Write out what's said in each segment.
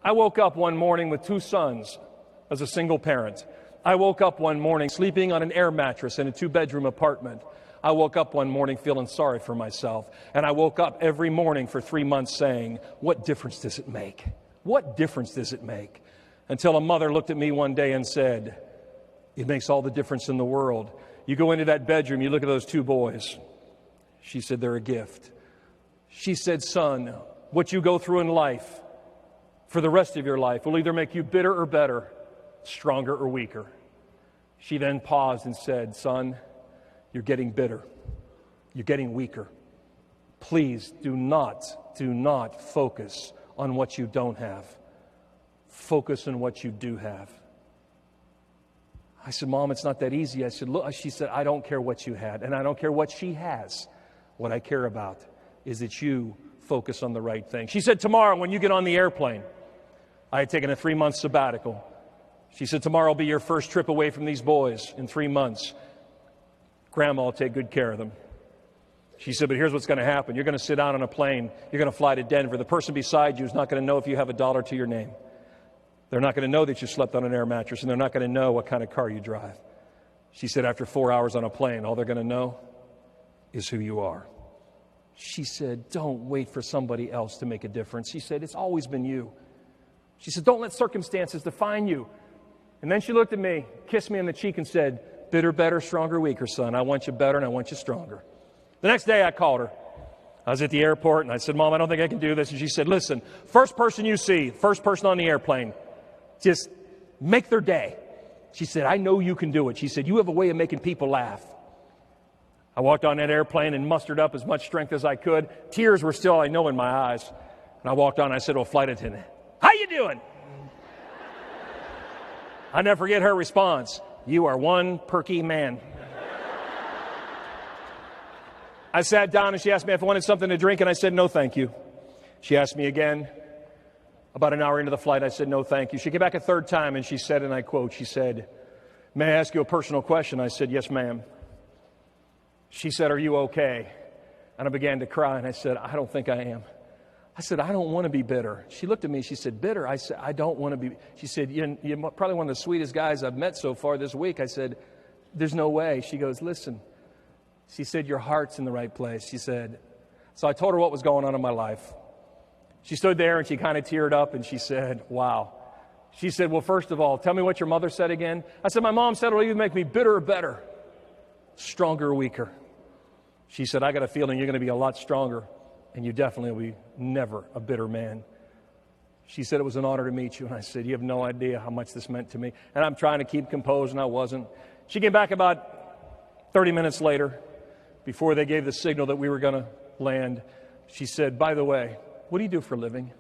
I woke up one morning with 2 sons as a single parent. I woke up one morning sleeping on an air mattress in a 2-bedroom apartment. I woke up one morning feeling sorry for myself. And I woke up every morning for 3 months saying, what difference does it make? What difference does it make? Until a mother looked at me one day and said, it makes all the difference in the world. You go into that bedroom, you look at those 2 boys. She said, they're a gift. She said, son, what you go through in life for the rest of your life will either make you bitter or better, stronger or weaker. She then paused and said, son, you're getting bitter. You're getting weaker. Please do not focus on what you don't have. Focus on what you do have. I said, Mom, it's not that easy. I said, look, she said, I don't care what you had, and I don't care what she has. What I care about is that you focus on the right thing. She said, tomorrow when you get on the airplane, I had taken a 3-month sabbatical. She said, tomorrow will be your first trip away from these boys in 3 months. Grandma will take good care of them. She said, but here's what's going to happen. You're going to sit down on a plane. You're going to fly to Denver. The person beside you is not going to know if you have $1 to your name. They're not going to know that you slept on an air mattress, and they're not going to know what kind of car you drive. She said, after 4 hours on a plane, all they're going to know is who you are. She said, don't wait for somebody else to make a difference. She said, it's always been you. She said, don't let circumstances define you. And then she looked at me, kissed me on the cheek and said, bitter, better, stronger, weaker, son. I want you better and I want you stronger. The next day I called her. I was at the airport and I said, Mom, I don't think I can do this. And she said, listen, first person you see, first person on the airplane, just make their day. She said, I know you can do it. She said, you have a way of making people laugh. I walked on that airplane and mustered up as much strength as I could. Tears were still, I know, in my eyes. And I walked on and I said, oh, flight attendant, how you doing? I never forget her response. You are one perky man. I sat down and she asked me if I wanted something to drink, and I said, no, thank you. She asked me again. About an hour into the flight, I said, no, thank you. She came back a 3rd time and she said, and I quote, she said, may I ask you a personal question? I said, yes, ma'am. She said, are you okay? And I began to cry and I said, I don't think I am. I said, I don't want to be bitter. She looked at me, she said, bitter? I said, I don't want to be. She said, you're probably one of the sweetest guys I've met so far this week. I said, there's no way. She goes, listen. She said, your heart's in the right place. She said, so I told her what was going on in my life. She stood there and she kind of teared up and she said, wow. She said, well, first of all, tell me what your mother said again. I said, my mom said it'll either make me bitter or better, stronger or weaker. She said, I got a feeling you're going to be a lot stronger, and you definitely will be never a bitter man. She said, it was an honor to meet you. And I said, you have no idea how much this meant to me. And I'm trying to keep composed, and I wasn't. She came back about 30 minutes later, before they gave the signal that we were going to land. She said, by the way, what do you do for a living?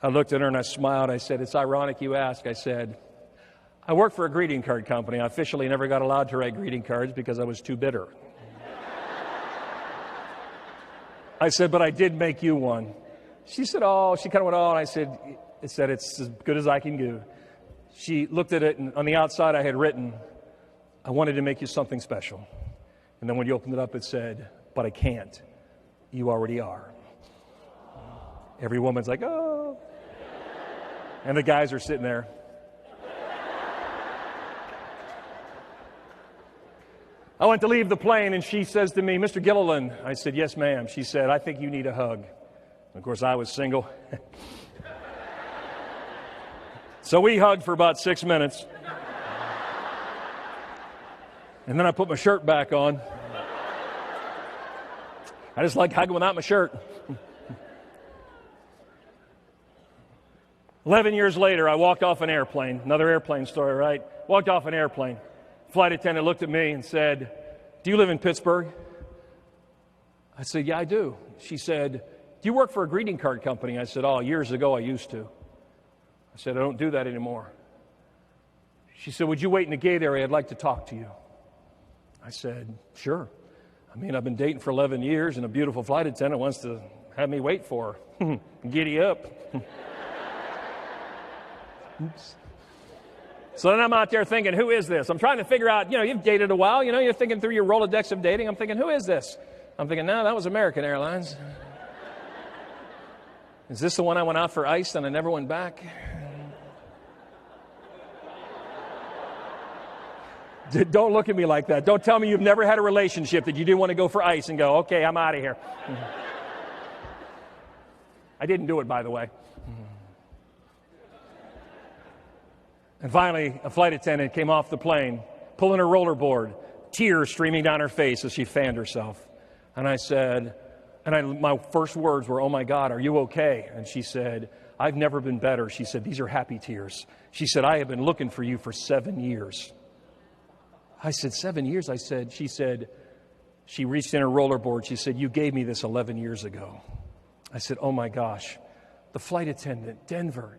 I looked at her and I smiled. I said, it's ironic you ask. I said, I work for a greeting card company. I officially never got allowed to write greeting cards because I was too bitter. I said, but I did make you one. She said, oh, she kind of went, oh, and I said, it's as good as I can do. She looked at it, and on the outside I had written, I wanted to make you something special. And then when you opened it up, it said, but I can't. You already are. Every woman's like, oh. And the guys are sitting there. I went to leave the plane, and she says to me, Mr. Gilliland. I said, yes, ma'am. She said, I think you need a hug. Of course, I was single. So we hugged for about 6 minutes. And then I put my shirt back on. I just like hugging without my shirt. 11 years later, I walked off an airplane. Another airplane story, right? Walked off an airplane. Flight attendant looked at me and said, do you live in Pittsburgh? I said, yeah, I do. She said, do you work for a greeting card company? I said, oh, years ago I used to. I said, I don't do that anymore. She said, would you wait in the gate area? I'd like to talk to you. I said, sure. I mean, I've been dating for 11 years, and a beautiful flight attendant wants to have me wait for her. Giddy up. Oops. So then I'm out there thinking, who is this? I'm trying to figure out, you've dated a while, you're thinking through your Rolodex of dating. I'm thinking, who is this? I'm thinking, no, that was American Airlines. Is this the one I went out for ice and I never went back? Don't look at me like that. Don't tell me you've never had a relationship that you didn't want to go for ice and go, okay, I'm out of here. I didn't do it, by the way. And finally, a flight attendant came off the plane, pulling her rollerboard, tears streaming down her face as she fanned herself. And I said, my first words were, oh my God, are you okay? And she said, I've never been better. She said, these are happy tears. She said, I have been looking for you for 7 years. I said, 7 years? She said, she reached in her rollerboard. She said, you gave me this 11 years ago. I said, oh my gosh, the flight attendant, Denver.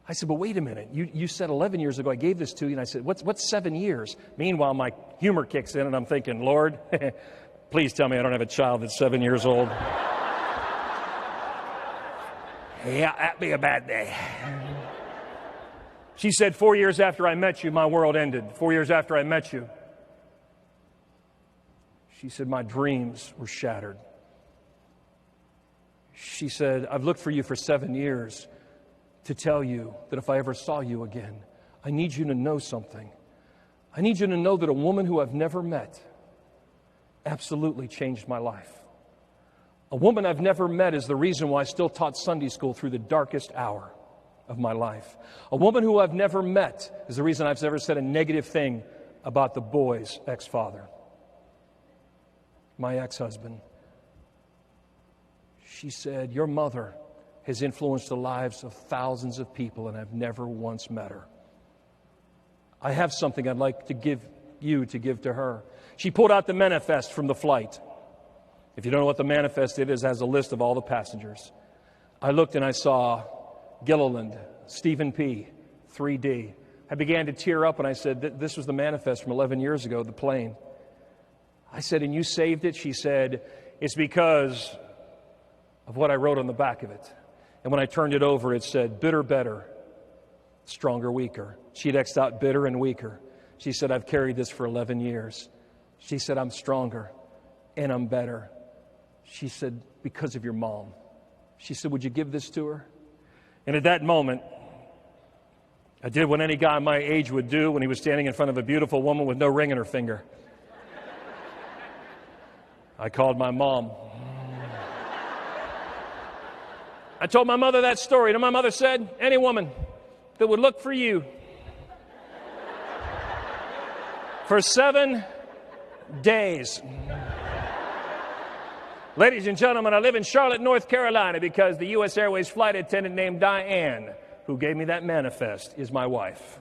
I said, but wait a minute. You said 11 years ago I gave this to you. And I said, what's 7 years? Meanwhile, my humor kicks in and I'm thinking, Lord, please tell me I don't have a child that's 7 years old. Yeah, that'd be a bad day. She said, 4 years after I met you, my world ended. 4 years after I met you. She said, my dreams were shattered. She said, I've looked for you for 7 years to tell you that if I ever saw you again, I need you to know something. I need you to know that a woman who I've never met absolutely changed my life. A woman I've never met is the reason why I still taught Sunday school through the darkest hour of my life. A woman who I've never met is the reason I've never said a negative thing about the boy's ex-father, my ex-husband. She said, your mother has influenced the lives of thousands of people, and I've never once met her. I have something I'd like to give you to give to her. She pulled out the manifest from the flight. If you don't know what the manifest is, it has a list of all the passengers. I looked and I saw Gilliland, Stephen P., 3D. I began to tear up and I said, this was the manifest from 11 years ago, the plane. I said, and you saved it? She said, it's because of what I wrote on the back of it. And when I turned it over, it said, bitter, better, stronger, weaker. She'd X'd out bitter and weaker. She said, I've carried this for 11 years. She said, I'm stronger and I'm better. She said, because of your mom. She said, would you give this to her? And at that moment, I did what any guy my age would do when he was standing in front of a beautiful woman with no ring in her finger. I called my mom. I told my mother that story. And my mother said, any woman that would look for you for 7 days. Ladies and gentlemen, I live in Charlotte, North Carolina because the U.S. Airways flight attendant named Diane, who gave me that manifest, is my wife.